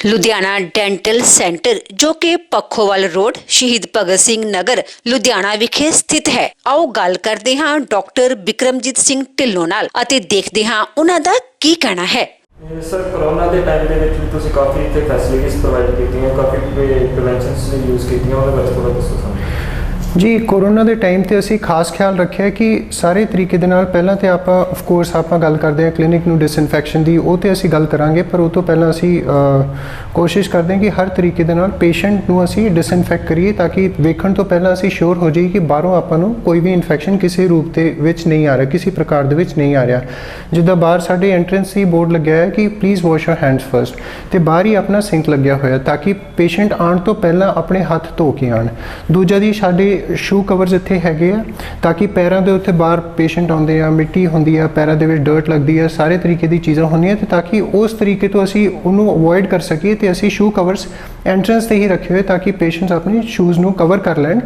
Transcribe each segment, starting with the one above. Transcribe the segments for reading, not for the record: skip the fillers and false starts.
Ludhiana dental centre ਜੋ ਕਿ Pakhowal road ਸ਼ਹੀਦ ਭਗਤ ਸਿੰਘ ਨਗਰ ਲੁਧਿਆਣਾ ਵਿਖੇ ਸਥਿਤ ਹੈ। ਆਓ ਗੱਲ ਕਰਦੇ ਹਾਂ ਡਾਕਟਰ ਬਿਕਰਮਜੀਤ ਸਿੰਘ ਢਿੱਲੋਂ ਨਾਲ ਅਤੇ ਦੇਖਦੇ ਹਾਂ ਉਹਨਾਂ ਦਾ ਕੀ ਕਹਿਣਾ ਹੈ। ਸਰ ਕੋਰੋਨਾ ਦੇ ਟਾਈਮ ਦੇ ਵਿੱਚ ਤੁਸੀਂ ਕਾਫੀ ਇੱਥੇ ਫੈਸਿਲਿਟੀਜ਼ ਪ੍ਰੋਵਾਈਡ ਕੀਤੀਆਂ, ਕਾਫੀ ਪ੍ਰੀਵੈਂਸ਼ਨਸ ਨੇ ਯੂਜ਼ ਕੀਤੀਆਂ, ਉਹਦੇ ਬਾਰੇ ਥੋੜਾ ਦੱਸੋ ਸਾਨੂੰ। जी कोरोना के टाइम तो असी खास ख्याल रखा कि सारे तरीके दे नाल पहला तो आप ऑफकोर्स आप गल करते हैं क्लीनिक नूं डिसइनफैक्शन की, वो तो असी गल करांगे, पर वो तो पहला असी कोशिश करते हैं कि हर तरीके दे नाल पेशेंट नूं असी डिसइनफैक्ट करिए ताकि वेखण तो पहला असी श्योर हो जाइए कि बाहरों आपां नूं कोई भी इन्फैक्शन किसी रूप के विच नहीं आ रहा, किसी प्रकार दे विच नहीं आ रहा। जिद्दां बाहर साडे एंट्रेंस ही बोर्ड लग्या है कि please wash your hands first, तो बाहर ही अपना सिंक लग्या होया ताकि पेशेंट आने तो पहला अपने हत्थ धो के आन। दूजा जी साडे शू कवर्स इत्थे हैगे आ ताकि पैरों के उत्ते बाहर पेशेंट आउंदे आ, मिट्टी हुंदी आ, पैरों दे विच डर्ट लगदी है, सारे तरीके दी चीज़ां हुंदियां, ते ताकि उस तरीके तो असी उहनूं अवॉइड कर सकीए ते असी शू कवर्स एंट्रेंस ते ही रखे हुए ताकि पेशेंट्स अपने शूज़ नूं कवर कर लैण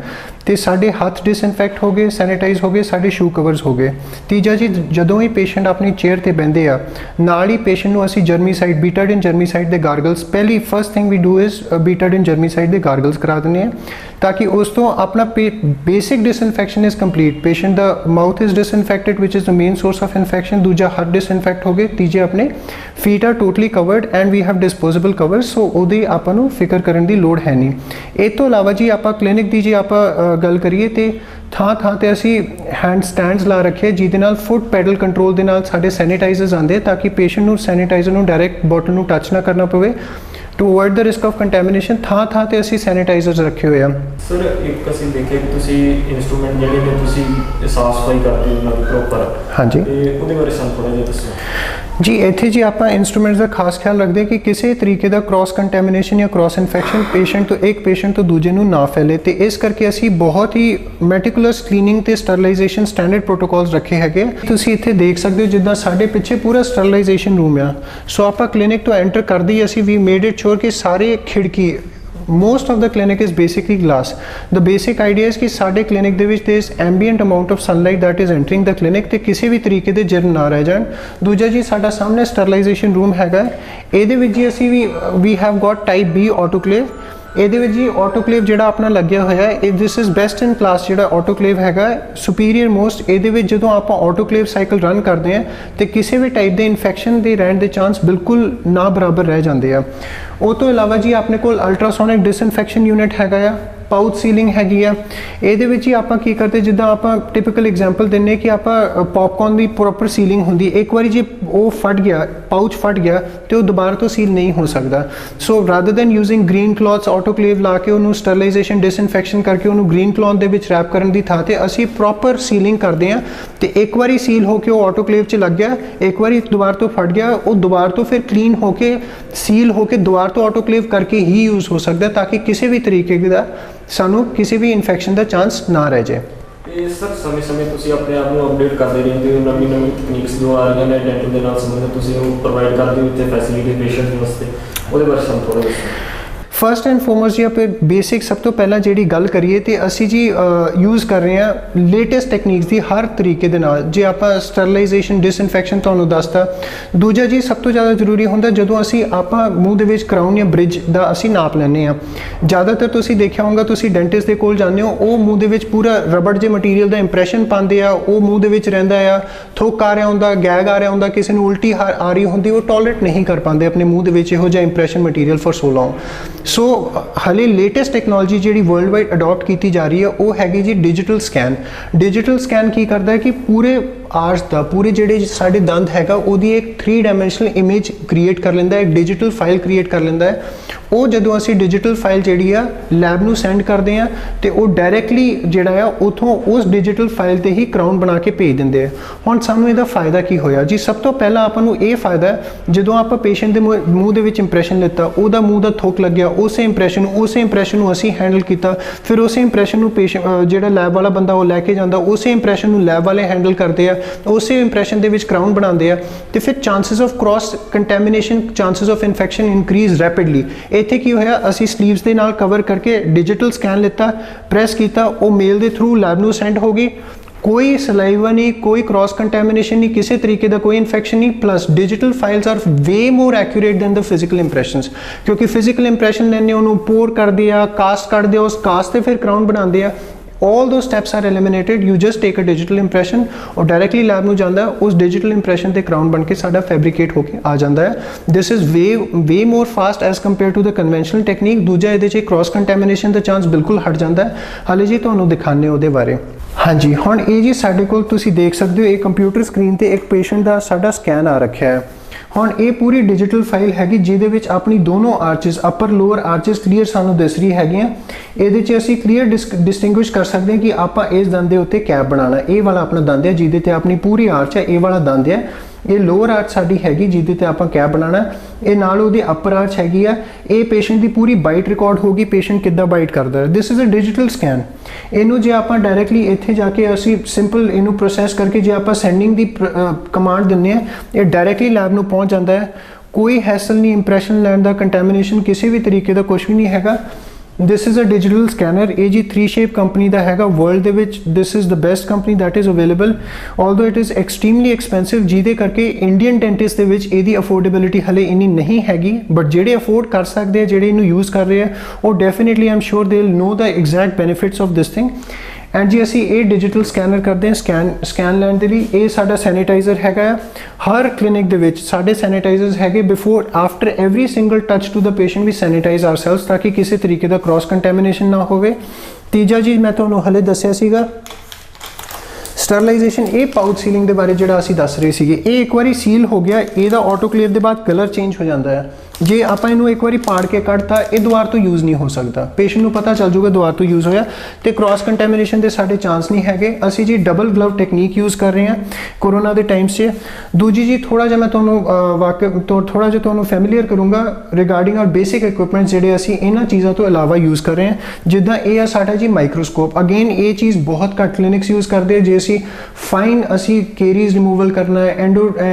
ते साडे हत्थ डिसइनफैक्ट हो गए, सैनिटाइज हो गए, साडे शू कवर्स हो गए। तीजा जी जदों ही पेशेंट अपनी चेयर ते बहिंदे आ नाल ही पेशेंट नूं असी जर्मीसाइड बीटाडिन जर्मीसाइड दे गार्गल्स पहली first thing we do is Betadine germicide दे गार्गल्स करा दिंदे आ ताकि उस तो अपना basic disinfection is complete. Patient the mouth is disinfected which is the main source of infection. दूजा हथ डिसइनफैक्ट हो गए। तीजे अपने feet are totally covered and we have disposable covers, so उहदी आपां नूं फिक्र करन दी लोड़ है नहीं। इस तो इलावा जी आपां क्लिनिक दी जी आपां गल करिए तो ਥਾਂ ਤੇ ਅਸੀਂ हैंड स्टैंड्स ला रखे जिहदे नाल फुट पैडल कंट्रोल दे नाल साडे सैनिटाइजर्स आंदे ताकि पेशेंट नूं सैनिटाइजर नूं डायरैक्ट बॉटल नूं टच ना करना पवे to avoid the risk of contamination. थां ते ਅਸੀਂ सैनिटाइजर्स रखे हुए हैं। सर एक ਅਸੀਂ ਦੇਖਿਆ ਕਿ ਤੁਸੀਂ ਇਨਸਟਰੂਮੈਂਟ ਜਿਹੜੇ ਨੇ ਤੁਸੀਂ ਸਾਫ਼ ਸਫਾਈ ਕਰਦੇ ਹੋ ਉਹਨਾਂ ਦੀ ਪ੍ਰੋਪਰ, ਹਾਂਜੀ, ਤੇ ਉਹਦੇ ਬਾਰੇ ਸਾਨੂੰ ਥੋੜਾ ਜਿਹਾ ਦੱਸੋ। जी इत्थे जी आप इंस्ट्रूमेंट्स का खास ख्याल रखते हैं कि किसी तरीके का क्रॉस कंटैमिनेशन या क्रॉस इन्फैक्शन पेशेंट तो एक पेशेंट तो दूजे नूं ना फैले, तो इस करके असी बहुत ही मैटिकुलस क्लीनिंग ते स्टरलाइजेशन स्टैंडर्ड प्रोटोकॉल्स रखे हैगे। तुसीं इत्थे देख सकते हो जिद्दां साडे पिछे पूरा स्टरलाइजेशन रूम आ। सो आप क्लिनिक तो एंटर करते ही असी वी मेड इट श्योर कि सारे खिड़की most of the clinic is basically glass. The basic idea is कि साडे clinic they which there is ambient amount of sunlight that is entering the clinic ते किसी भी तरीके दे जर्म ना रह जाण। दूजा जी साडा सामने स्टरलाइजेशन रूम हैगा, इहदे विच जी असी we have got type B autoclave। ਇਹਦੇ ਵਿੱਚ ਜੀ ਆਟੋਕਲੇਵ ਜਿਹੜਾ ਆਪਣਾ ਲੱਗਿਆ ਹੋਇਆ ਹੈ, this is best in class ਜਿਹੜਾ ਆਟੋਕਲੇਵ ਹੈਗਾ ਸੁਪੀਰੀਅਰ ਮੋਸਟ। ਇਹਦੇ ਵਿੱਚ ਜਦੋਂ ਆਪਾਂ ਆਟੋਕਲੇਵ ਸਾਈਕਲ ਰਨ ਕਰਦੇ ਹਾਂ ਤੇ ਕਿਸੇ ਵੀ ਟਾਈਪ ਦੇ ਇਨਫੈਕਸ਼ਨ ਦੇ ਰਹਿਣ ਦੇ ਚਾਂਸ ਬਿਲਕੁਲ ਨਾ ਬਰਾਬਰ ਰਹਿ ਜਾਂਦੇ ਆ। ਉਹ ਤੋਂ ਇਲਾਵਾ ਜੀ ਆਪਣੇ ਕੋਲ ਅਲਟਰਾਸੋਨਿਕ ਡਿਸਇਨਫੈਕਸ਼ਨ ਯੂਨਿਟ ਹੈਗਾ ਆ, ਪਾਊਚ ਸੀਲਿੰਗ हैगी ਆ। ਇਹਦੇ ਵਿੱਚ ਹੀ ਆਪਾਂ ਕੀ ਕਰਦੇ ਜਿੱਦਾਂ ਆਪਾਂ ਟਿਪੀਕਲ ਐਗਜ਼ਾਮਪਲ ਦਿੰਨੇ ਕਿ ਆਪਾਂ ਪੌਪਕੌਰਨ ਦੀ ਪ੍ਰੋਪਰ ਸੀਲਿੰਗ ਹੁੰਦੀ, ਇੱਕ ਵਾਰੀ ਜੇ ਉਹ ਫਟ ਗਿਆ, ਪਾਊਚ ਫਟ ਗਿਆ ਤੇ ਉਹ ਦੁਬਾਰਾ ਤੋਂ ਸੀਲ ਨਹੀਂ ਹੋ ਸਕਦਾ। So rather than using green clothes autoclave ਲਾ ਕੇ ਉਹਨੂੰ ਸਟਰਲਾਈਜੇਸ਼ਨ ਡਿਸਇਨਫੈਕਸ਼ਨ ਕਰਕੇ ਉਹਨੂੰ ਗ੍ਰੀਨ ਕਲੌਥ ਦੇ ਵਿੱਚ ਰੈਪ ਕਰਨ ਦੀ ਥਾਂ ਤੇ ਅਸੀਂ ਪ੍ਰੋਪਰ ਸੀਲਿੰਗ ਕਰਦੇ ਹਾਂ ਤੇ ਇੱਕ ਵਾਰੀ ਸੀਲ ਹੋ ਕੇ ਉਹ ਆਟੋਕਲੇਵ 'ਚ ਲੱਗ ਗਿਆ, ਇੱਕ ਵਾਰੀ ਦੁਬਾਰਾ ਤੋਂ ਫਟ ਗਿਆ, ਉਹ ਦੁਬਾਰਾ ਤੋਂ ਫਿਰ ਕਲੀਨ ਹੋ ਕੇ ਸੀਲ ਹੋ ਕੇ ਦੁਬਾਰਾ ਤੋਂ ਆਟੋਕਲੇਵ ਕਰਕੇ ਹੀ ਯੂਜ਼ ਹੋ ਸਕਦਾ ਤਾਂ ਕਿ ਕਿਸੇ ਵੀ ਤਰੀਕੇ ਦਾ ਸਾਨੂੰ ਕਿਸੇ ਵੀ ਇਨਫੈਕਸ਼ਨ ਦਾ ਚਾਂਸ ਨਾ ਰਹਿ ਜਾਏ। ਇਹ ਸਰ ਸਮੇਂ ਤੁਸੀਂ ਆਪਣੇ ਆਪ ਨੂੰ ਅਪਡੇਟ ਕਰਦੇ ਰਹਿੰਦੇ ਹੋ, ਨਵੀਂ ਟੈਕਨੀਕਸ ਜੋ ਆ ਰਹੀਆਂ ਨੇ ਡੈਂਟਲ ਦੇ ਨਾਲ ਸੰਬੰਧਿਤ ਤੁਸੀਂ ਉਹ ਪ੍ਰੋਵਾਈਡ ਕਰਦੇ ਹੋ ਇੱਥੇ ਫੈਸਿਲਿਟੀ ਪੇਸ਼ੈਂਟ ਵਾਸਤੇ, ਉਹਦੇ ਬਾਰੇ ਸਾਨੂੰ ਥੋੜਾ ਦੱਸੋ। फस्ट एंड फोरमोस्ट जी आप बेसिक सब तो पहला जी गल करिए तो असी जी यूज़ कर रहे हैं लेटेस्ट टैक्नीक्स की हर तरीके दे नाल। जे आप स्टरलाइजेशन डिसइनफैक्शन तुहानूं दसता। दूजा जी सब तो ज़्यादा जरूरी होंदा जदों असी आप मूँह दे विच क्राउन या ब्रिज का असी नाप लैंदे आ। ज़्यादातर तुसीं देखिया होगा तुसीं डेंटिस्ट दे कोल जांदे हो, वो मूँह दे विच पूरा रबड़ जे मटीरियल का इंप्रैशन पाते आ, वो मूँह दे विच रहिंदा आ, थुक आ रहा हुंदा, गैग आ रहा हुंदा, किसी नूं उल्टी आ रही हुंदी, वो टॉलरेट नहीं कर पाते अपने मूँह दे विच इहो जिहा impression material for so long. So हाले लेटेस्ट टैक्नोलॉजी जी वर्ल्ड वाइड अडॉप्ट की जा रही है वो हैगी जी डिजिटल स्कैन। डिजिटल स्कैन की करता है कि पूरे आर्स का पूरे ਜਿਹੜੇ ਸਾਡੇ ਦੰਦ ਹੈਗਾ ਉਹਦੀ ਇੱਕ 3 ਡਾਇਮੈਂਸ਼ਨਲ ਇਮੇਜ ਕ੍ਰੀਏਟ ਕਰ ਲੈਂਦਾ ਹੈ, ਇੱਕ ਡਿਜੀਟਲ ਫਾਈਲ ਕ੍ਰੀਏਟ ਕਰ ਲੈਂਦਾ ਹੈ। ਉਹ ਜਦੋਂ ਅਸੀਂ ਡਿਜੀਟਲ ਫਾਈਲ ਜਿਹੜੀ ਆ ਲੈਬ ਨੂੰ ਸੈਂਡ ਕਰਦੇ ਆ ਤੇ ਉਹ ਡਾਇਰੈਕਟਲੀ ਜਿਹੜਾ ਆ ਉਥੋਂ ਉਸ ਡਿਜੀਟਲ ਫਾਈਲ ਤੇ ਹੀ ਕਰਾਊਨ ਬਣਾ ਕੇ ਭੇਜ ਦਿੰਦੇ ਆ। ਹੁਣ ਸਾਨੂੰ ਇਹਦਾ ਫਾਇਦਾ ਕੀ ਹੋਇਆ ਜੀ? ਸਭ ਤੋਂ ਪਹਿਲਾਂ ਆਪਾਂ ਨੂੰ ਇਹ ਫਾਇਦਾ ਜਦੋਂ ਆਪਾਂ ਪੇਸ਼ੈਂਟ ਦੇ ਮੂੰਹ ਦੇ ਵਿੱਚ ਇੰਪ੍ਰੈਸ਼ਨ ਲਿੱਤਾ, ਉਹਦਾ ਮੂੰਹ ਦਾ ਥੁੱਕ ਲੱਗਿਆ, ਉਸੇ ਇੰਪ੍ਰੈਸ਼ਨ ਨੂੰ ਅਸੀਂ ਹੈਂਡਲ ਕੀਤਾ, ਫਿਰ ਉਸੇ ਇੰਪ੍ਰੈਸ਼ਨ ਨੂੰ ਜਿਹੜਾ ਲੈਬ ਵਾਲਾ ਬੰਦਾ ਉਹ ਲੈ ਕੇ ਜਾਂਦਾ, ਉਸੇ ਇੰਪ੍ਰੈਸ਼ਨ ਨੂੰ ਲੈਬ ਵਾਲੇ ਹੈਂਡਲ ਕਰਦੇ ਆ, ਉਸੇ ਇੰਪ੍ਰੈਸ਼ਨ ਦੇ ਵਿੱਚ ਕਰਾਊਨ ਬਣਾਉਂਦੇ ਆ ਤੇ ਫਿਰ chances of cross contamination, chances of infection increase rapidly. ਇੱਥੇ ਕੀ ਹੋਇਆ ਅਸੀਂ ਸਲੀਵਸ ਦੇ ਨਾਲ ਕਵਰ ਕਰਕੇ ਡਿਜੀਟਲ ਸਕੈਨ ਲਿੱਤਾ, ਪ੍ਰੈਸ ਕੀਤਾ, ਉਹ ਮੇਲ ਦੇ ਥਰੂ ਲੈਬ ਨੂੰ ਸੈਂਡ ਹੋ ਗਈ। ਕੋਈ ਸਲਾਈਵਾ ਨਹੀਂ, ਕੋਈ ਕ੍ਰਾਸ ਕੰਟੈਮੀਨੇਸ਼ਨ ਨਹੀਂ, ਕਿਸੇ ਤਰੀਕੇ ਦਾ ਕੋਈ ਇਨਫੈਕਸ਼ਨ ਨਹੀਂ। ਪਲੱਸ ਡਿਜੀਟਲ ਫਾਈਲਸ ਆਰ ਵੇ ਮੋਰ ਐਕੂਰੇਟ ਦੈਨ ਦ ਫਿਜ਼ੀਕਲ ਇੰਪ੍ਰੈਸ਼ਨਸ, ਕਿਉਂਕਿ ਫਿਜ਼ੀਕਲ ਇੰਪ੍ਰੈਸ਼ਨ ਲੈਂਦੇ ਉਹਨੂੰ ਪੋਰ ਕਰਦੇ ਆ, ਕਾਸਟ ਕਰਦੇ ਆ, ਉਸ ਕਾਸਟ ਤੇ ਫਿਰ ਕਰਾਊਨ ਬਣਾਉਂਦੇ ਆ। all those steps are eliminated, you just take a digital impression और directly lab ਨੂੰ ਜਾਂਦਾ, ਉਸ digital impression ਤੇ crown ਬਣ ਕੇ ਸਾਡਾ fabricate ਹੋ ਕੇ ਆ ਜਾਂਦਾ ਹੈ। this is way more fast as compared to the conventional technique। ਦੂਜਾ ਇਹਦੇ 'ਚ cross contamination ਦਾ ਚਾਂਸ ਬਿਲਕੁਲ ਹਟ ਜਾਂਦਾ ਹੈ। ਹਾਲੇ ਜੀ ਤੁਹਾਨੂੰ ਦਿਖਾਣੇ ਉਹਦੇ ਬਾਰੇ। ਹਾਂਜੀ, ਹੁਣ ਇਹ ਜੀ ਸਾਡੇ ਕੋਲ ਤੁਸੀਂ ਦੇਖ ਸਕਦੇ ਹੋ, ਇਹ ਕੰਪਿਊਟਰ ਸਕਰੀਨ ਤੇ ਇੱਕ ਪੇਸ਼ੈਂਟ ਦਾ ਸਾਡਾ ਸਕੈਨ ਆ ਰੱਖਿਆ ਹੈ। ਹੁਣ ਇਹ ਪੂਰੀ ਡਿਜੀਟਲ ਫਾਈਲ ਹੈਗੀ ਜਿਹਦੇ ਵਿੱਚ ਆਪਣੀ ਦੋਨੋਂ ਆਰਚਸ, ਅਪਰ ਲੋਅਰ ਆਰਚਸ ਕਲੀਅਰ ਸਾਨੂੰ ਦਿਸ ਰਹੀ ਹੈਗੀਆਂ। ਇਹਦੇ 'ਚ ਅਸੀਂ ਕਲੀਅਰ ਡਿਸਟਿੰਗੁਇਸ਼ ਕਰ ਸਕਦੇ ਹਾਂ ਕਿ ਆਪਾਂ ਇਸ ਦੰਦ ਦੇ ਉੱਤੇ ਕੈਪ ਬਣਾਉਣਾ। ਇਹ ਵਾਲਾ ਆਪਣਾ ਦੰਦ ਹੈ ਜਿਹਦੇ ਤੇ ਆਪਣੀ ਪੂਰੀ ਆਰਚ ਹੈ, ਇਹ ਵਾਲਾ ਦੰਦ ਹੈ। ਇਹ ਲੋਅਰ ਆਰਚ ਸਾਡੀ ਹੈਗੀ ਜਿਹਦੇ ਤੇ ਆਪਾਂ ਕੈਪ ਬਣਾਉਣਾ। ਇਹ ਨਾਲ ਉਹਦੀ ਅਪਰ ਆਰਚ ਹੈਗੀ ਆ। ਇਹ ਪੇਸ਼ੈਂਟ ਦੀ ਪੂਰੀ ਬਾਈਟ ਰਿਕਾਰਡ ਹੋਗੀ, ਪੇਸ਼ੈਂਟ ਕਿੱਦਾਂ ਬਾਈਟ ਕਰਦਾ ਹੈ। This is a digital scan. ਇਹਨੂੰ ਜੇ ਆਪਾਂ ਡਾਇਰੈਕਟਲੀ ਇੱਥੇ ਜਾ ਕੇ ਅਸੀਂ ਸਿੰਪਲ ਇਹਨੂੰ ਪ੍ਰੋਸੈਸ ਕਰਕੇ ਜੇ ਆਪਾਂ ਸੈਂਡਿੰਗ ਦੀ ਕਮਾਂਡ ਦਿੰਦੇ ਆ, ਇਹ ਡਾਇਰੈਕਟਲੀ ਲੈਬ ਨੂੰ ਪਹੁੰਚ ਜਾਂਦਾ ਹੈ। ਕੋਈ ਹੈਸਲ ਨਹੀਂ ਇੰਪ੍ਰੈਸ਼ਨ ਲੈਣ ਦਾ, ਕੰਟੈਮੀਨੇਸ਼ਨ ਕਿਸੇ ਵੀ ਤਰੀਕੇ ਦਾ ਕੁਝ ਵੀ ਨਹੀਂ ਹੈਗਾ। this is a digital scanner। ਇਹ ਜੀ 3Shape ਕੰਪਨੀ ਦਾ ਹੈਗਾ ਵਰਲਡ ਦੇ ਵਿੱਚ। this is the best company that is available, although it is extremely expensive, ਜਿਹਦੇ ਕਰਕੇ ਇੰਡੀਅਨ ਡੈਂਟਿਸਟ ਦੇ ਵਿੱਚ ਇਹਦੀ ਅਫੋਰਡੇਬਿਲਿਟੀ ਹਲੇ ਇੰਨੀ ਨਹੀਂ ਹੈਗੀ। ਬਟ ਜਿਹੜੇ ਅਫੋਰਡ ਕਰ ਸਕਦੇ ਆ, ਜਿਹੜੇ ਇਹਨੂੰ ਯੂਜ਼ ਕਰ ਰਹੇ ਆ, ਉਹ definitely I am sure they will know the exact benefits of this thing. And ਜੀ ਅਸੀਂ ਇਹ ਡਿਜੀਟਲ ਸਕੈਨਰ ਕਰਦੇ ਹਾਂ ਸਕੈਨ ਲੈਣ ਦੇ ਲਈ। ਇਹ ਸਾਡਾ ਸੈਨੀਟਾਈਜ਼ਰ ਹੈਗਾ ਆ। ਹਰ ਕਲੀਨਿਕ ਦੇ ਵਿੱਚ ਸਾਡੇ ਸੈਨੀਟਾਈਜ਼ਰਸ ਹੈਗੇ। Before after every single touch to the patient we sanitize ourselves ਤਾਂ ਕਿ ਕਿਸੇ ਤਰੀਕੇ ਦਾ ਕ੍ਰਾਸ ਕੰਟੈਮੀਨੇਸ਼ਨ ਨਾ ਹੋਵੇ। ਤੀਜਾ ਜੀ ਮੈਂ ਤੁਹਾਨੂੰ ਹਲੇ ਦੱਸਿਆ ਸੀਗਾ ਸਟਰਲਾਈਜੇਸ਼ਨ। ਇਹ ਪਾਊਚ ਸੀਲਿੰਗ ਦੇ ਬਾਰੇ ਜਿਹੜਾ ਅਸੀਂ ਦੱਸ ਰਹੇ ਸੀਗੇ, ਇਹ ਇੱਕ ਵਾਰੀ ਸੀਲ ਹੋ ਗਿਆ, ਇਹਦਾ ਆਟੋਕਲੇਵ ਦੇ ਬਾਅਦ ਕਲਰ ਚੇਂਜ ਹੋ ਜਾਂਦਾ ਹੈ। ਜੇ ਆਪਾਂ ਇਹਨੂੰ ਇੱਕ ਵਾਰੀ ਪਾੜ ਕੇ ਕੱਢਤਾ, ਇਹ ਦੁਬਾਰਾ ਤੋਂ ਯੂਜ਼ ਨਹੀਂ ਹੋ ਸਕਦਾ। ਪੇਸ਼ੈਂਟ ਨੂੰ ਪਤਾ ਚੱਲ ਜਾਊਗਾ ਦੁਬਾਰਾ ਤੋਂ ਯੂਜ਼ ਹੋਇਆ, ਤੇ ਕ੍ਰਾਸ ਕੰਟੈਮੀਨੇਸ਼ਨ ਦੇ ਸਾਡੇ ਚਾਂਸ ਨਹੀਂ ਹੈਗੇ। ਅਸੀਂ ਜੀ ਡਬਲ ਗਲਵ ਟੈਕਨੀਕ ਯੂਜ਼ ਕਰ ਰਹੇ ਹਾਂ ਕੋਰੋਨਾ ਦੇ ਟਾਈਮਸ 'ਚ। ਦੂਜੀ ਜੀ ਥੋੜਾ ਜਿਹਾ ਮੈਂ ਤੁਹਾਨੂੰ ਥੋੜਾ ਜਿਹਾ ਤੁਹਾਨੂੰ ਫੈਮੀਲੀਅਰ ਕਰੂੰਗਾ ਰਿਗਾਰਡਿੰਗ ਆਰ ਬੇਸਿਕ ਇਕਵਿਪਮੈਂਟਸ ਜਿਹੜੇ ਅਸੀਂ ਇਹਨਾਂ ਚੀਜ਼ਾਂ ਤੋਂ ਇਲਾਵਾ ਯੂਜ਼ ਕਰ ਰਹੇ ਹਾਂ। ਜਿੱਦਾਂ ਇਹ ਆ ਸਾਡਾ ਜੀ ਮਾਈਕਰੋਸਕੋਪ। ਅਗੇਨ ਇਹ ਚੀਜ਼ ਬਹੁਤ ਘੱਟ ਕਲੀਨਿਕਸ ਯੂਜ਼ ਕਰਦੇ ਆ। ਜੇ ਅਸੀਂ ਕੇਰੀਜ਼ ਰਿਮੂਵਲ ਕਰਨਾ ਹੈ,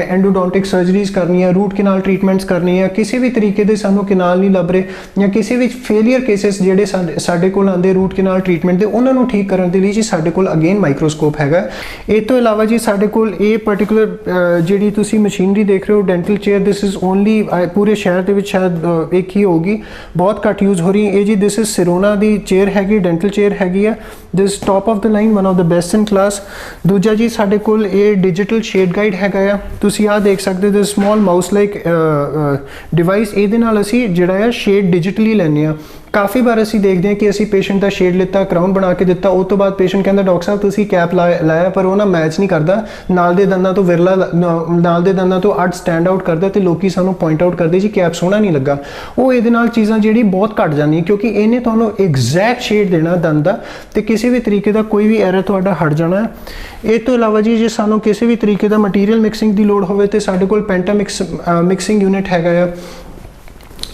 ਐਂਡੋਡੋਂਟਿਕ ਸਰਜਰੀਜ਼ ਕਰਨੀ ਹੈ, ਰੂਟ ਕਨਾਲ ਟ੍ਰੀਟਮੈਂਟਸ ਕਰਨੀ ਹੈ, ਕਿਸੇ ਵੀ ਤਰੀਕੇ ਦੇ ਸਾਨੂੰ ਕਨਾਲ ਨਹੀਂ ਲੱਭ ਰਹੇ, ਜਾਂ ਕਿਸੇ ਵੀ ਫੇਲੀਅਰ ਕੇਸਿਸ ਜਿਹੜੇ ਸਾਡੇ ਕੋਲ ਆਉਂਦੇ ਰੂਟ ਕਨਾਲ ਟ੍ਰੀਟਮੈਂਟ ਦੇ, ਉਹਨਾਂ ਨੂੰ ਠੀਕ ਕਰਨ ਦੇ ਲਈ ਜੀ ਸਾਡੇ ਕੋਲ ਅਗੇਨ ਮਾਈਕਰੋਸਕੋਪ ਹੈਗਾ। ਇਹ ਤੋਂ ਇਲਾਵਾ ਜੀ ਸਾਡੇ ਕੋਲ ਇਹ ਪਾਰਟਿਕੂਲਰ ਜਿਹੜੀ ਤੁਸੀਂ ਮਸ਼ੀਨਰੀ ਦੇਖ ਰਹੇ ਹੋ dental chair, this is only ਪੂਰੇ ਸ਼ਹਿਰ ਦੇ ਵਿੱਚ ਸ਼ਾਇਦ ਇੱਕ ਹੀ ਹੋਗੀ, ਬਹੁਤ ਘੱਟ ਯੂਜ਼ ਹੋ ਰਹੀ। ਇਹ ਜੀ ਦਿਸ ਇਜ਼ ਸਿਰੋਨਾ ਦੀ ਚੇਅਰ ਹੈਗੀ, ਡੈਂਟਲ ਚੇਅਰ ਹੈਗੀ ਆ। This top of the line, one of the best in class. ਦੂਜਾ ਜੀ ਸਾਡੇ ਕੋਲ ਇਹ ਡਿਜੀਟਲ ਸ਼ੇਡ ਗਾਈਡ ਹੈਗਾ ਆ। ਤੁਸੀਂ ਆਹ ਦੇਖ ਸਕਦੇ ਹੋ ਸਮਾਲ ਮਾਊਸ ਲਾਈਕ ਡਿਵਾਈਸ। ਇਹਦੇ ਨਾਲ ਅਸੀਂ ਜਿਹੜਾ ਆ ਸ਼ੇਡ ਡਿਜੀਟਲੀ ਲੈਂਦੇ ਆ। ਕਾਫੀ ਵਾਰ ਅਸੀਂ ਦੇਖਦੇ ਹਾਂ ਕਿ ਅਸੀਂ ਪੇਸ਼ੈਂਟ ਦਾ ਸ਼ੇਡ ਲਿੱਤਾ, ਕਰਾਊਨ ਬਣਾ ਕੇ ਦਿੱਤਾ, ਉਸ ਤੋਂ ਬਾਅਦ ਪੇਸ਼ੈਂਟ ਕਹਿੰਦਾ ਡਾਕਟਰ ਸਾਹਿਬ ਤੁਸੀਂ ਕੈਪ ਲਾਇਆ, ਪਰ ਉਹ ਨਾ ਮੈਚ ਨਹੀਂ ਕਰਦਾ, ਨਾਲ ਦੇ ਦੰਦਾਂ ਤੋਂ ਵਿਰਲਾ, ਨਾਲ ਦੇ ਦੰਦਾਂ ਤੋਂ ਅੱਡ ਸਟੈਂਡ ਆਊਟ ਕਰਦਾ, ਤੇ ਲੋਕੀ ਸਾਨੂੰ ਪੁਆਇੰਟ ਆਊਟ ਕਰਦੇ ਜੀ ਕੈਪ ਸੋਹਣਾ ਨਹੀਂ ਲੱਗਾ। ਉਹ ਇਹਦੇ ਨਾਲ ਚੀਜ਼ਾਂ ਜਿਹੜੀ ਬਹੁਤ ਘੱਟ ਜਾਂਦੀਆਂ, ਕਿਉਂਕਿ ਇਹਨੇ ਤੁਹਾਨੂੰ ਐਗਜ਼ੈਕਟ ਸ਼ੇਡ ਦੇਣਾ ਦੰਦ ਦਾ, ਤੇ ਕਿਸੇ ਵੀ ਤਰੀਕੇ ਦਾ ਕੋਈ ਵੀ ਐਰਰ ਤੁਹਾਡਾ ਹਟ ਜਾਣਾ। ਇਹ ਤੋਂ ਇਲਾਵਾ ਜੀ ਜੇ ਸਾਨੂੰ ਕਿਸੇ ਵੀ ਤਰੀਕੇ ਦਾ ਮਟੀਰੀਅਲ ਮਿਕਸਿੰਗ ਦੀ ਲੋੜ ਹੋਵੇ ਤੇ ਸਾਡੇ ਕੋਲ ਪੈਂਟਾ ਮਿਕਸਿੰਗ ਯੂਨਿਟ ਹੈਗਾ ਆ।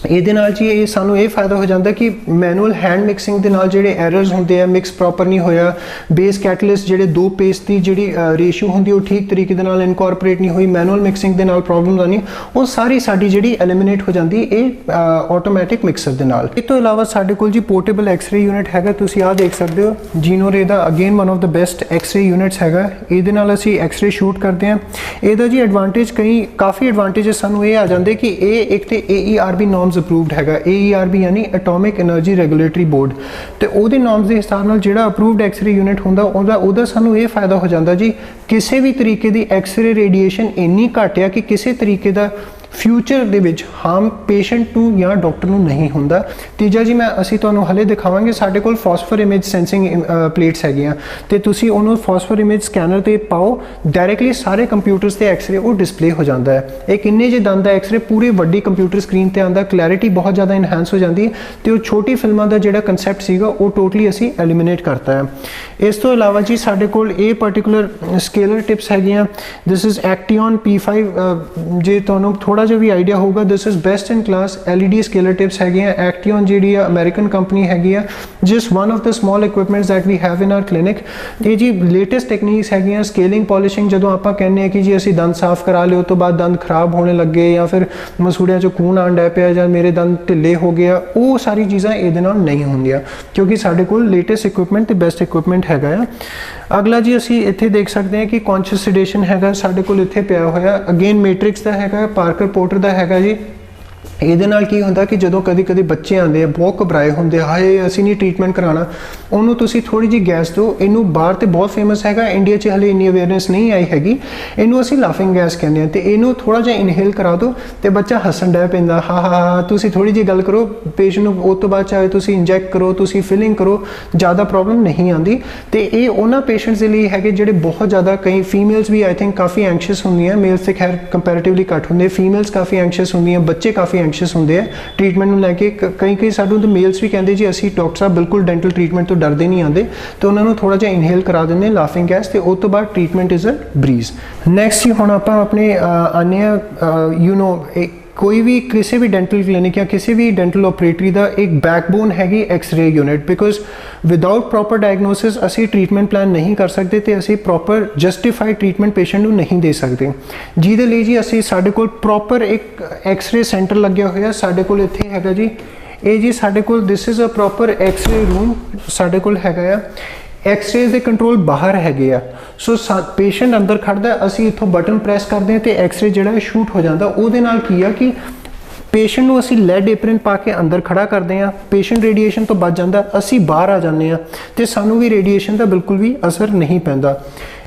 ਇਹਦੇ ਨਾਲ ਜੀ ਇਹ ਸਾਨੂੰ ਇਹ ਫਾਇਦਾ ਹੋ ਜਾਂਦਾ ਕਿ ਮੈਨੂਅਲ ਹੈਂਡ ਮਿਕਸਿੰਗ ਦੇ ਨਾਲ ਜਿਹੜੇ ਐਰਰਸ ਹੁੰਦੇ ਆ, ਮਿਕਸ ਪ੍ਰੋਪਰ ਨਹੀਂ ਹੋਇਆ, ਬੇਸ ਕੈਟਲਿਸਟ ਜਿਹੜੇ ਦੋ ਪੇਸਟ ਦੀ ਜਿਹੜੀ ਰੇਸ਼ੀਓ ਹੁੰਦੀ ਉਹ ਠੀਕ ਤਰੀਕੇ ਦੇ ਨਾਲ ਇਨਕੋਰਪੋਰੇਟ ਨਹੀਂ ਹੋਈ, ਮੈਨੂਅਲ ਮਿਕਸਿੰਗ ਦੇ ਨਾਲ ਪ੍ਰੋਬਲਮ ਆਉਣੀ, ਉਹ ਸਾਰੀ ਸਾਡੀ ਜਿਹੜੀ ਐਲੀਮੀਨੇਟ ਹੋ ਜਾਂਦੀ ਇਹ ਆਟੋਮੈਟਿਕ ਮਿਕਸਰ ਦੇ ਨਾਲ। ਇਸ ਤੋਂ ਇਲਾਵਾ ਸਾਡੇ ਕੋਲ ਜੀ ਪੋਰਟੇਬਲ ਐਕਸ-ਰੇ ਯੂਨਿਟ ਹੈਗਾ। ਤੁਸੀਂ ਆਹ ਦੇਖ ਸਕਦੇ ਹੋ ਜੀਨੋਰੇ ਦਾ, again one of the best X-ray units ਹੈਗਾ। ਇਹਦੇ ਨਾਲ ਅਸੀਂ ਐਕਸ-ਰੇ ਸ਼ੂਟ ਕਰਦੇ ਹਾਂ। ਇਹਦਾ ਜੀ ਐਡਵਾਂਟੇਜ ਕਾਫੀ ਐਡਵਾਂਟੇਜਸ ਸਾਨੂੰ ਇਹ ਆ ਜਾਂਦੇ ਕਿ ਇਹ ਇੱਕ ਤੇ AERB ਨੋਰਮਸ ਅਪਰੂਵਡ ਹੈਗਾ। AERB ਯਾਨੀ ਐਟੋਮਿਕ ਐਨਰਜੀ ਰੈਗੂਲੇਟਰੀ ਬੋਰਡ, ਤੇ ਉਹਦੇ ਨੋਰਮਸ ਦੇ ਹਿਸਾਬ ਨਾਲ ਜਿਹੜਾ ਅਪਰੂਵਡ ਐਕਸ-ਰੇ ਯੂਨਿਟ ਹੁੰਦਾ ਉਹਦਾ ਸਾਨੂੰ ਇਹ ਫਾਇਦਾ ਹੋ ਜਾਂਦਾ ਜੀ ਕਿਸੇ ਵੀ ਤਰੀਕੇ ਦੀ ਐਕਸ-ਰੇ ਰੇਡੀਏਸ਼ਨ ਇੰਨੀ ਘੱਟ ਆ ਕਿ ਕਿਸੇ ਤਰੀਕੇ ਦਾ ਫਿਊਚਰ ਦੇ ਵਿੱਚ ਹਾਰਮ ਪੇਸ਼ੈਂਟ ਨੂੰ ਜਾਂ ਡਾਕਟਰ ਨੂੰ ਨਹੀਂ ਹੁੰਦਾ। ਤੀਜਾ ਜੀ ਅਸੀਂ ਤੁਹਾਨੂੰ ਹਲੇ ਦਿਖਾਵਾਂਗੇ, ਸਾਡੇ ਕੋਲ ਫਾਸਫਰ ਇਮੇਜ ਸੈਂਸਿੰਗ ਪਲੇਟਸ ਹੈਗੀਆਂ, ਤੇ ਤੁਸੀਂ ਉਹਨੂੰ ਫਾਸਫਰ ਇਮੇਜ ਸਕੈਨਰ ਤੇ ਪਾਓ, ਡਾਇਰੈਕਟਲੀ ਸਾਰੇ ਕੰਪਿਊਟਰਸ ਤੇ ਐਕਸ-ਰੇ ਉਹ ਡਿਸਪਲੇ ਹੋ ਜਾਂਦਾ ਹੈ। ਇਹ ਕਿੰਨੇ ਜੇ ਦੰਦ ਦਾ ਐਕਸ-ਰੇ ਪੂਰੀ ਵੱਡੀ ਕੰਪਿਊਟਰ ਸਕਰੀਨ ਤੇ ਆਉਂਦਾ, ਕਲੈਰਿਟੀ ਬਹੁਤ ਜ਼ਿਆਦਾ ਇਨਹਾਂਸ ਹੋ ਜਾਂਦੀ ਹੈ, ਤੇ ਉਹ ਛੋਟੀ ਫਿਲਮਾਂ ਦਾ ਜਿਹੜਾ ਕਨਸੈਪਟ ਸੀਗਾ ਉਹ ਟੋਟਲੀ ਅਸੀਂ ਐਲੀਮੀਨੇਟ ਕਰਤਾ ਹੈ। ਇਸ ਤੋਂ ਇਲਾਵਾ ਜੀ ਸਾਡੇ ਕੋਲ ਇਹ ਪਾਰਟਿਕੂਲਰ ਸਕੇਲਰ ਟਿਪਸ ਹੈਗੀਆਂ। This is Acteon P5। ਜੇ ਤੁਹਾਨੂੰ ਥੋੜਾ ਜਿਹਾ ਵੀ ਆਈਡੀਆ ਹੋਊਗਾ, this is best in class LED scaler tips ਹੈਗੀਆਂ। ਐਕਟੀਓਨ ਜਿਹੜੀ ਆ ਅਮਰੀਕਨ ਕੰਪਨੀ ਹੈਗੀ ਆ, just one of the small equipments that we have in our clinic. ਇਹ ਜੀ ਲੇਟੈਸਟ ਟੈਕਨੀਕਸ ਹੈਗੀਆਂ। ਸਕੇਲਿੰਗ ਪੋਲਿਸ਼ਿੰਗ, ਜਦੋਂ ਆਪਾਂ ਕਹਿੰਦੇ ਆ ਕਿ ਜੀ ਅਸੀਂ ਦੰਦ ਸਾਫ਼ ਕਰਾ ਲਿਓ ਤੋਂ ਬਾਅਦ ਦੰਦ ਖਰਾਬ ਹੋਣੇ ਲੱਗੇ ਜਾਂ ਫਿਰ ਮਸੂੜਿਆਂ 'ਚੋਂ ਖੂਨ ਆਉਣ ਡੈ ਪਿਆ ਜਾਂ ਮੇਰੇ ਦੰਦ ਢਿੱਲੇ ਹੋ ਗਏ ਆ, ਉਹ ਸਾਰੀ ਚੀਜ਼ਾਂ ਇਹਦੇ ਨਾਲ ਨਹੀਂ ਹੁੰਦੀਆਂ ਕਿਉਂਕਿ ਸਾਡੇ ਕੋਲ ਲੇਟੈਸਟ ਇਕਵਿਪਮੈਂਟ ਤੇ ਬੈਸਟ ਇਕਵਿਪਮੈਂਟ ਹੈਗਾ ਆ। ਅਗਲਾ ਜੀ ਅਸੀਂ ਇੱਥੇ ਦੇਖ ਸਕਦੇ ਹਾਂ ਕਿ ਕੌਨਸ਼ੀਅਸ ਸੈਡੇਸ਼ਨ ਹੈਗਾ ਸਾਡੇ ਕੋਲ ਇੱਥੇ ਪਿਆ ਹੋਇਆ। ਅਗੇਨ ਮੈਟ੍ਰਿਕਸ ਦਾ ਹੈਗਾ, ਪਾਰਕਰ ਪੋਰਟਰ ਦਾ ਹੈਗਾ ਜੀ। ਇਹਦੇ ਨਾਲ ਕੀ ਹੁੰਦਾ ਕਿ ਜਦੋਂ ਕਦੇ ਬੱਚੇ ਆਉਂਦੇ ਆ ਬਹੁਤ ਘਬਰਾਏ ਹੁੰਦੇ, ਹਾਏ ਅਸੀਂ ਨਹੀਂ ਟ੍ਰੀਟਮੈਂਟ ਕਰਾਉਣਾ, ਉਹਨੂੰ ਤੁਸੀਂ ਥੋੜੀ ਜਿਹੀ ਗੈਸ ਦਿਓ। ਇਹਨੂੰ ਬਾਹਰ ਤੇ ਬਹੁਤ ਫੇਮਸ ਹੈਗਾ, ਇੰਡੀਆ 'ਚ ਹਲੇ ਇੰਨੀ ਅਵੇਅਰਨੈਸ ਨਹੀਂ ਆਈ ਹੈਗੀ। ਇਹਨੂੰ ਅਸੀਂ ਲਾਫਿੰਗ ਗੈਸ ਕਹਿੰਦੇ ਆ ਤੇ ਇਹਨੂੰ ਥੋੜਾ ਜਿਹਾ ਇਨਹੇਲ ਕਰਾ ਦਿਓ ਤੇ ਬੱਚਾ ਹੱਸਣ ਡੈ ਪੈਂਦਾ, ਹਾ। ਤੁਸੀਂ ਥੋੜੀ ਜਿਹੀ ਗੱਲ ਕਰੋ ਪੇਸ਼ੈਂਟ ਨੂੰ, ਉਸ ਤੋਂ ਬਾਅਦ ਚਾਹੇ ਤੁਸੀਂ ਇੰਜੈਕਟ ਕਰੋ, ਤੁਸੀਂ ਫਿਲਿੰਗ ਕਰੋ, ਜ਼ਿਆਦਾ ਪ੍ਰੋਬਲਮ ਨਹੀਂ ਆਉਂਦੀ। ਤੇ ਇਹ ਉਹਨਾਂ ਪੇਸ਼ੈਂਟਸ ਦੇ ਲਈ ਹੈਗੇ ਜਿਹੜੇ ਬਹੁਤ ਜ਼ਿਆਦਾ, ਕਈ ਫੀਮੇਲਸ ਵੀ ਆਈ ਥਿੰਕ ਕਾਫੀ ਐਂਕਸ਼ੀਅਸ ਹੁੰਦੀਆਂ, ਮੇਲਸ ਤੇ ਖੈਰ ਕੰਪੈਰੀਟਿਵਲੀ ਘੱਟ ਹੁੰਦੇ, ਫੀਮੇਲਸ ਕਾਫੀ ਐਂਕਸ਼ੀਅਸ ਹੁੰਦੀਆਂ, ਬੱਚੇ ਕਾਫੀ ਐਂਕਸ਼ੀਅਸ ਹੁੰਦੇ ਆ ਟ੍ਰੀਟਮੈਂਟ ਨੂੰ ਲੈ ਕੇ। ਕਈ ਸਾਨੂੰ ਤਾਂ ਮੇਲਸ ਵੀ ਕਹਿੰਦੇ ਜੀ ਅਸੀਂ ਡਾਕਟਰ ਸਾਹਿਬ ਬਿਲਕੁਲ ਡੈਂਟਲ ਟ੍ਰੀਟਮੈਂਟ ਤੋਂ ਡਰਦੇ ਨਹੀਂ ਆਉਂਦੇ, ਤੇ ਉਹਨਾਂ ਨੂੰ ਥੋੜਾ ਜਿਹਾ ਇਨਹੇਲ ਕਰਾ ਦਿੰਦੇ ਲਾਫਿੰਗ ਗੈਸ ਤੇ ਉਸ ਤੋਂ ਬਾਅਦ treatment is a breeze. Next ਹੀ ਹੁਣ ਆਪਾਂ ਆਪਣੇ ਆਉਂਦੇ ਹਾਂ ਕੋਈ ਵੀ ਕਿਸੇ ਵੀ ਡੈਂਟਲ ਕਲੀਨਿਕ ਜਾਂ ਕਿਸੇ ਵੀ ਡੈਂਟਲ ਆਪਰੇਟਰੀ ਦਾ ਇੱਕ ਬੈਕਬੋਨ ਹੈਗੀ X-ray unit, because without proper diagnosis ਅਸੀਂ ਟ੍ਰੀਟਮੈਂਟ ਪਲਾਨ ਨਹੀਂ ਕਰ ਸਕਦੇ ਤੇ ਅਸੀਂ ਪ੍ਰੋਪਰ ਜਸਟੀਫਾਈਡ ਟ੍ਰੀਟਮੈਂਟ ਪੇਸ਼ੈਂਟ ਨੂੰ ਨਹੀਂ ਦੇ ਸਕਦੇ। ਜਿਹਦੇ ਲਈ ਜੀ ਅਸੀਂ ਸਾਡੇ ਕੋਲ ਪ੍ਰੋਪਰ ਇੱਕ ਐਕਸ-ਰੇ ਸੈਂਟਰ ਲੱਗਿਆ ਹੋਇਆ ਸਾਡੇ ਕੋਲ ਇੱਥੇ ਹੈਗਾ ਜੀ। ਇਹ ਜੀ ਸਾਡੇ ਕੋਲ this is a proper X-ray room ਸਾਡੇ ਕੋਲ ਹੈਗਾ ਆ। ਐਕਸ-ਰੇ ਦੇ ਕੰਟਰੋਲ ਬਾਹਰ ਹੈਗੇ ਆ, ਸੋ ਪੇਸ਼ੈਂਟ ਅੰਦਰ ਖੜਦਾ, ਅਸੀਂ ਇੱਥੋਂ ਬਟਨ ਪ੍ਰੈਸ ਕਰਦੇ ਹਾਂ ਤੇ ਐਕਸ-ਰੇ ਜਿਹੜਾ ਸ਼ੂਟ ਹੋ ਜਾਂਦਾ। ਉਹਦੇ ਨਾਲ ਕੀ ਆ ਕਿ ਪੇਸ਼ੈਂਟ ਨੂੰ ਅਸੀਂ ਲੈਡ ਐਪਰਨ ਪਾ ਕੇ ਅੰਦਰ ਖੜਾ ਕਰਦੇ ਹਾਂ, ਪੇਸ਼ੈਂਟ ਰੇਡੀਏਸ਼ਨ ਤੋਂ ਬਚ ਜਾਂਦਾ, ਅਸੀਂ ਬਾਹਰ ਆ ਜਾਂਦੇ ਹਾਂ ਤੇ ਸਾਨੂੰ ਵੀ ਰੇਡੀਏਸ਼ਨ ਦਾ ਬਿਲਕੁਲ ਵੀ ਅਸਰ ਨਹੀਂ ਪੈਂਦਾ।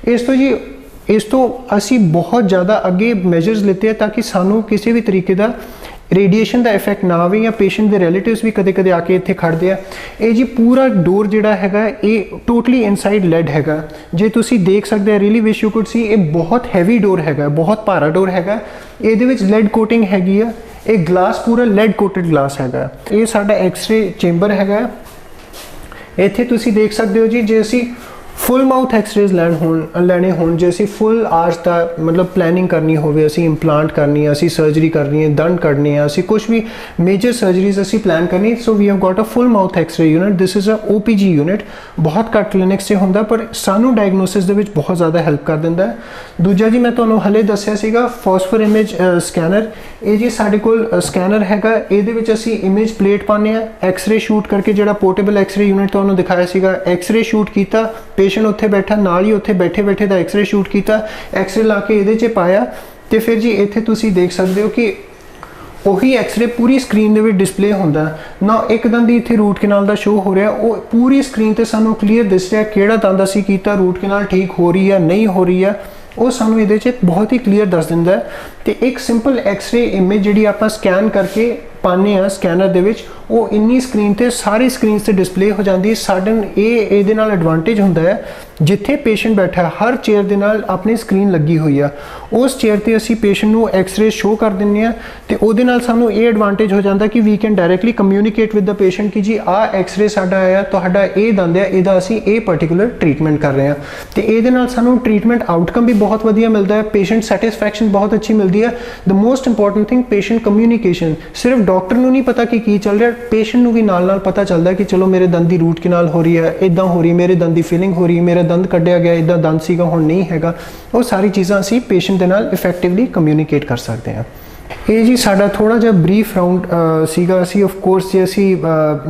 ਇਸ ਤੋਂ ਅਸੀਂ ਬਹੁਤ ਜ਼ਿਆਦਾ ਅੱਗੇ ਮੈਜਰਸ ਲਿੱਤੇ ਆ ਤਾਂ ਕਿ ਸਾਨੂੰ ਕਿਸੇ ਵੀ ਤਰੀਕੇ ਦਾ ਰੇਡੀਏਸ਼ਨ ਦਾ ਇਫੈਕਟ ਨਾ ਆਵੇ ਜਾਂ ਪੇਸ਼ੈਂਟ ਦੇ ਰਿਲੇਟਿਵਸ ਵੀ ਕਦੇ ਆ ਕੇ ਇੱਥੇ ਖੜਦੇ ਆ। ਇਹ ਜੀ ਪੂਰਾ ਡੋਰ ਜਿਹੜਾ ਹੈਗਾ ਇਹ ਟੋਟਲੀ ਇਨਸਾਈਡ ਲੈਡ ਹੈਗਾ, ਜੇ ਤੁਸੀਂ ਦੇਖ ਸਕਦੇ ਆ, ਰੀਲੀ ਵਿਸ਼ ਯੂ ਕੁਡ ਸੀ, ਇਹ ਬਹੁਤ ਹੈਵੀ ਡੋਰ ਹੈਗਾ, ਬਹੁਤ ਭਾਰਾ ਡੋਰ ਹੈਗਾ। ਇਹਦੇ ਵਿੱਚ ਲੈਡ ਕੋਟਿੰਗ ਹੈਗੀ ਆ, ਇਹ ਗਲਾਸ ਪੂਰਾ ਲੈਡ ਕੋਟਡ ਗਲਾਸ ਹੈਗਾ। ਇਹ ਸਾਡਾ ਐਕਸ-ਰੇ ਚੈਂਬਰ ਹੈਗਾ। ਇੱਥੇ ਤੁਸੀਂ ਦੇਖ ਸਕਦੇ ਹੋ ਜੀ, ਜੇ ਅਸੀਂ ਫੁੱਲ ਮਾਊਥ ਐਕਸ-ਰੇਜ਼ ਲੈਣੇ ਹੋਣ, ਜੇ ਅਸੀਂ ਫੁੱਲ ਆਰਚ ਦਾ ਮਤਲਬ ਪਲੈਨਿੰਗ ਕਰਨੀ ਹੋਵੇ, ਅਸੀਂ ਇੰਪਲਾਂਟ ਕਰਨੀ ਹੈ, ਅਸੀਂ ਸਰਜਰੀ ਕਰਨੀ ਹੈ, ਦੰਦ ਕੱਢਣੇ ਆ, ਅਸੀਂ ਕੁਝ ਵੀ ਮੇਜਰ ਸਰਜਰੀਜ਼ ਅਸੀਂ ਪਲਾਨ ਕਰਨੀ, so we have got a full mouth X-ray unit. This is a OPG unit. ਬਹੁਤ ਘੱਟ ਕਲੀਨਿਕਸ 'ਤੇ ਹੁੰਦਾ ਪਰ ਸਾਨੂੰ ਡਾਇਗਨੋਸਿਸ ਦੇ ਵਿੱਚ ਬਹੁਤ ਜ਼ਿਆਦਾ ਹੈਲਪ ਕਰ ਦਿੰਦਾ ਹੈ। ਦੂਜਾ ਜੀ ਮੈਂ ਤੁਹਾਨੂੰ ਹਲੇ ਦੱਸਿਆ ਸੀਗਾ ਫਾਸਫਰ ਇਮੇਜ ਸਕੈਨਰ। ਇਹ ਜੀ ਸਾਡੇ ਕੋਲ ਸਕੈਨਰ ਹੈਗਾ, ਇਹਦੇ ਵਿੱਚ ਅਸੀਂ ਇਮੇਜ ਪਲੇਟ ਪਾਉਂਦੇ ਆ, ਐਕਸ-ਰੇ ਸ਼ੂਟ ਕਰਕੇ, ਜਿਹੜਾ ਪੋਰਟੇਬਲ ਐਕਸ-ਰੇ ਯੂਨਿਟ ਤੁਹਾਨੂੰ ਦਿਖਾਇਆ ਸੀਗਾ, ਐਕਸ-ਰੇ ਸ਼ੂਟ ਕੀਤਾ, ਪੇਸ਼ੈਂਟ ਉੱਥੇ ਬੈਠਾ, ਨਾਲ ਹੀ ਉੱਥੇ ਬੈਠੇ ਦਾ ਐਕਸ-ਰੇ ਸ਼ੂਟ ਕੀਤਾ, ਐਕਸ-ਰੇ ਲਾ ਕੇ ਇਹਦੇ 'ਚ ਪਾਇਆ ਤੇ ਫਿਰ ਜੀ ਇੱਥੇ ਤੁਸੀਂ ਦੇਖ ਸਕਦੇ ਹੋ ਕਿ ਉਹੀ ਐਕਸ-ਰੇ ਪੂਰੀ ਸਕਰੀਨ ਦੇ ਵਿੱਚ ਡਿਸਪਲੇ ਹੁੰਦਾ ਨਾ। ਇੱਕ ਦੰਦ ਦੀ ਇੱਥੇ ਰੂਟ ਕੈਨਾਲ ਦਾ ਸ਼ੋ ਹੋ ਰਿਹਾ, ਉਹ ਪੂਰੀ ਸਕਰੀਨ ਤੇ ਸਾਨੂੰ ਕਲੀਅਰ ਦਿਸ ਰਿਹਾ ਕਿਹੜਾ ਦੰਦ ਅਸੀਂ ਕੀਤਾ, ਰੂਟ ਕੈਨਾਲ ਠੀਕ ਹੋ ਰਹੀ ਹੈ ਨਹੀਂ ਹੋ ਰਹੀ ਹੈ, ਉਹ ਸਾਨੂੰ ਇਹਦੇ 'ਚ ਬਹੁਤ ਹੀ ਕਲੀਅਰ ਦੱਸ ਦਿੰਦਾ ਹੈ। ਤੇ ਇੱਕ ਸਿੰਪਲ ਐਕਸ-ਰੇ ਇਮੇਜ ਜਿਹੜੀ ਆਪਾਂ ਸਕੈਨ ਕਰਕੇ ਪਾਉਂਦੇ ਆ ਸਕੈਨਰ ਦੇ ਵਿੱਚ, ਉਹ ਇੰਨੀ ਸਕਰੀਨ ਤੇ ਸਾਰੀ ਸਕਰੀਨਸ ਤੇ ਡਿਸਪਲੇ ਹੋ ਜਾਂਦੀ ਹੈ। ਸਾਡਨ ਇਹਦੇ ਨਾਲ ਐਡਵਾਂਟੇਜ ਹੁੰਦਾ ਹੈ, ਜਿੱਥੇ ਪੇਸ਼ੈਂਟ ਬੈਠਾ ਹਰ ਚੇਅਰ ਦੇ ਨਾਲ ਆਪਣੀ ਸਕਰੀਨ ਲੱਗੀ ਹੋਈ ਆ, ਉਸ ਚੇਅਰ ਤੇ ਅਸੀਂ ਪੇਸ਼ੈਂਟ ਨੂੰ ਐਕਸ-ਰੇ ਸ਼ੋ ਕਰ ਦਿੰਦੇ ਆ ਤੇ ਉਹਦੇ ਨਾਲ ਸਾਨੂੰ ਇਹ ਐਡਵਾਂਟੇਜ ਹੋ ਜਾਂਦਾ ਕਿ we can directly communicate with the patient ਕਿ ਜੀ ਆਹ ਐਕਸ-ਰੇ ਸਾਡਾ ਆਇਆ, ਤੁਹਾਡਾ ਇਹ ਦੰਦ ਹੈ, ਇਹਦਾ ਅਸੀਂ ਇਹ ਪਾਰਟਿਕੂਲਰ ਟ੍ਰੀਟਮੈਂਟ ਕਰ ਰਹੇ ਹਾਂ। ਤੇ ਇਹਦੇ ਨਾਲ ਸਾਨੂੰ ਟ੍ਰੀਟਮੈਂਟ ਆਊਟਕਮ ਵੀ ਬਹੁਤ ਵਧੀਆ ਮਿਲਦਾ ਹੈ, ਪੇਸ਼ੈਂਟ ਸੈਟਿਸਫੈਕਸ਼ਨ ਬਹੁਤ ਅੱਛੀ ਮਿਲਦੀ ਹੈ। The most important thing patient communication. ਸਿਰਫ ਡਾਕਟਰ ਨੂੰ ਨਹੀਂ ਪਤਾ ਕਿ ਕੀ ਚੱਲ ਰਿਹਾ, ਪੇਸ਼ੈਂਟ ਨੂੰ ਵੀ ਨਾਲ ਪਤਾ ਚੱਲਦਾ ਕਿ ਚਲੋ ਮੇਰੇ ਦੰਦ ਦੀ ਰੂਟ ਕੈਨਾਲ ਹੋ ਰਹੀ ਹੈ, ਇਦਾਂ ਹੋ ਰਹੀ, ਮੇਰੇ ਦੰਦ ਦੀ ਫੀਲਿੰਗ ਹੋ ਰਹੀ, ਮੇਰਾ ਦੰਦ ਕੱਢਿਆ ਗਿਆ, ਇਦਾਂ ਦੰਦ ਸੀਗਾ ਹੁਣ ਨਹੀਂ ਹੈਗਾ। ਉਹ ਸਾਰੀ ਚੀਜ਼ਾਂ ਅਸੀਂ ਪੇਸ਼ੈਂਟ ਦੇ ਨਾਲ ਇਫੈਕਟਿਵਲੀ ਕਮਿਊਨੀਕੇਟ ਕਰ ਸਕਦੇ ਹਾਂ। ਇਹ ਜੀ ਸਾਡਾ ਥੋੜਾ ਜਿਹਾ ਬਰੀਫ ਰਾਊਂਡ ਸੀਗਾ। ਅਸੀਂ ਆਫ ਕੋਰਸ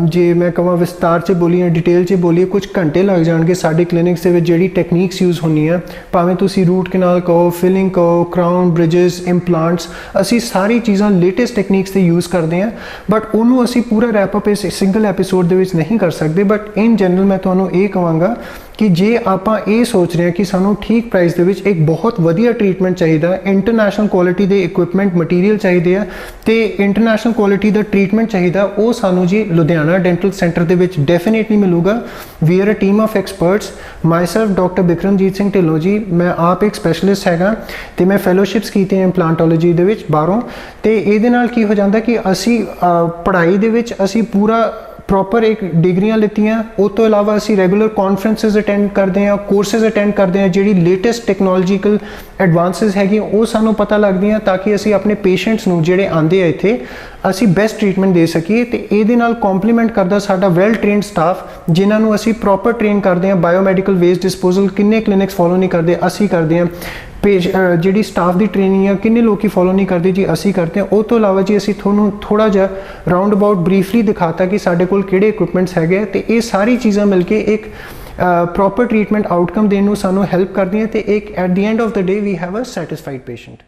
ਜੇ ਮੈਂ ਕਹਾਂ ਵਿਸਤਾਰ 'ਚ ਬੋਲੀਏ, ਡਿਟੇਲ 'ਚ ਬੋਲੀਏ, ਕੁਝ ਘੰਟੇ ਲੱਗ ਜਾਣਗੇ। ਸਾਡੇ ਕਲੀਨਿਕਸ ਦੇ ਵਿੱਚ ਜਿਹੜੀ ਟੈਕਨੀਕਸ ਯੂਜ਼ ਹੁੰਦੀਆਂ, ਭਾਵੇਂ ਤੁਸੀਂ ਰੂਟ ਕੈਨਾਲ ਕਹੋ, ਫਿਲਿੰਗ ਕਹੋ, ਕਰਾਊਨ ਬ੍ਰਿਜਸ, ਇੰਪਲਾਂਟਸ, ਅਸੀਂ ਸਾਰੀ ਚੀਜ਼ਾਂ ਲੇਟੈਸਟ ਟੈਕਨੀਕਸ ਤੇ ਯੂਜ਼ ਕਰਦੇ ਹਾਂ। ਬਟ ਉਹਨੂੰ ਅਸੀਂ ਪੂਰਾ ਰੈਪ ਅਪ ਇਸ ਸਿੰਗਲ ਐਪੀਸੋਡ ਦੇ ਵਿੱਚ ਨਹੀਂ ਕਰ ਸਕਦੇ। ਬਟ ਇਨ ਜਨਰਲ ਮੈਂ ਤੁਹਾਨੂੰ ਇਹ ਕਹਾਂਗਾ ਕਿ ਜੇ ਆਪਾਂ ਇਹ ਸੋਚ ਰਹੇ ਹਾਂ ਕਿ ਸਾਨੂੰ ਠੀਕ ਪ੍ਰਾਈਸ ਦੇ ਵਿੱਚ ਇੱਕ ਬਹੁਤ ਵਧੀਆ ਟ੍ਰੀਟਮੈਂਟ ਚਾਹੀਦਾ, ਇੰਟਰਨੈਸ਼ਨਲ ਕੁਆਲਿਟੀ ਦੇ ਇਕਵਿਪਮੈਂਟ ਮਟੀਰੀਅਲ ਚਾਹੀਦੇ ਆ ਤੇ ਇੰਟਰਨੈਸ਼ਨਲ ਕੁਆਲਿਟੀ ਦਾ ਟ੍ਰੀਟਮੈਂਟ ਚਾਹੀਦਾ, ਉਹ ਸਾਨੂੰ ਜੀ ਲੁਧਿਆਣਾ ਡੈਂਟਲ ਸੈਂਟਰ ਦੇ ਵਿੱਚ ਡੈਫੀਨੇਟਲੀ ਮਿਲੂਗਾ। We are a team of experts. Myself doctor Bikramjit Singh Dhillon ji, ਮੈਂ ਆਪ ਇੱਕ ਸਪੈਸ਼ਲਿਸਟ ਹੈਗਾ ਤੇ ਮੈਂ ਫੈਲੋਸ਼ਿਪਸ ਕੀਤੀਆਂ ਇੰਪਲਾਂਟੋਲੋਜੀ ਦੇ ਵਿੱਚ ਬਾਹਰੋਂ। ਤੇ ਇਹਦੇ ਨਾਲ ਕੀ ਹੋ ਜਾਂਦਾ ਕਿ ਅਸੀਂ ਪੜ੍ਹਾਈ ਦੇ ਵਿੱਚ ਅਸੀਂ ਪੂਰਾ ਪ੍ਰੋਪਰ ਇੱਕ ਡਿਗਰੀਆਂ ਲਿੱਤੀਆਂ। ਉਸ ਤੋਂ ਇਲਾਵਾ ਅਸੀਂ ਰੈਗੂਲਰ ਕਾਨਫਰੰਸਿਸ ਅਟੈਂਡ ਕਰਦੇ ਹਾਂ, ਕੋਰਸਿਸ ਅਟੈਂਡ ਕਰਦੇ ਹਾਂ, ਜਿਹੜੀ ਲੇਟੈਸਟ ਟੈਕਨੋਲੋਜੀਕਲ ਐਡਵਾਂਸਿਸ ਹੈਗੀਆਂ ਉਹ ਸਾਨੂੰ ਪਤਾ ਲੱਗਦੀਆਂ, ਤਾਂ ਕਿ ਅਸੀਂ ਆਪਣੇ ਪੇਸ਼ੈਂਟਸ ਨੂੰ ਜਿਹੜੇ ਆਉਂਦੇ ਆ ਇੱਥੇ ਅਸੀਂ ਬੈਸਟ ਟ੍ਰੀਟਮੈਂਟ ਦੇ ਸਕੀਏ। ਤੇ ਇਹਦੇ ਨਾਲ ਕੰਪਲੀਮੈਂਟ ਕਰਦਾ ਸਾਡਾ ਵੈਲ ਟ੍ਰੇਨਡ ਸਟਾਫ, ਜਿਨ੍ਹਾਂ ਨੂੰ ਅਸੀਂ ਪ੍ਰੋਪਰ ਟ੍ਰੇਨ ਕਰਦੇ ਹਾਂ। ਬਾਇਓਮੈਡੀਕਲ ਵੇਸਟ ਡਿਸਪੋਜ਼ਲ ਕਿੰਨੇ ਕਲੀਨਿਕਸ ਫੋਲੋ ਨਹੀਂ ਕਰਦੇ, ਅਸੀਂ ਕਰਦੇ ਹਾਂ। ਜਿਹੜੀ ਸਟਾਫ ਦੀ ਟ੍ਰੇਨਿੰਗ ਆ ਕਿੰਨੇ ਲੋਕੀ ਫੋਲੋ ਨਹੀਂ ਕਰਦੇ ਜੀ, ਅਸੀਂ ਕਰਦੇ ਹਾਂ। ਉਹ ਤੋਂ ਇਲਾਵਾ ਜੀ ਅਸੀਂ ਤੁਹਾਨੂੰ ਥੋੜਾ ਜਿਹਾ ਰਾਉਂਡ ਅਬਾਊਟ ਬਰੀਫਲੀ ਦਿਖਾਤਾ ਕਿ ਸਾਡੇ ਕੋਲ ਕਿਹੜੇ ਇਕਵਿਪਮੈਂਟਸ ਹੈਗੇ, ਤੇ ਇਹ ਸਾਰੀ ਚੀਜ਼ਾਂ ਮਿਲ ਕੇ ਇੱਕ ਪ੍ਰੋਪਰ ਟ੍ਰੀਟਮੈਂਟ ਆਊਟਕਮ ਦੇਣ ਨੂੰ ਸਾਨੂੰ ਹੈਲਪ ਕਰਦੀਆਂ, ਤੇ ਇੱਕ at the end of the day we have a satisfied patient.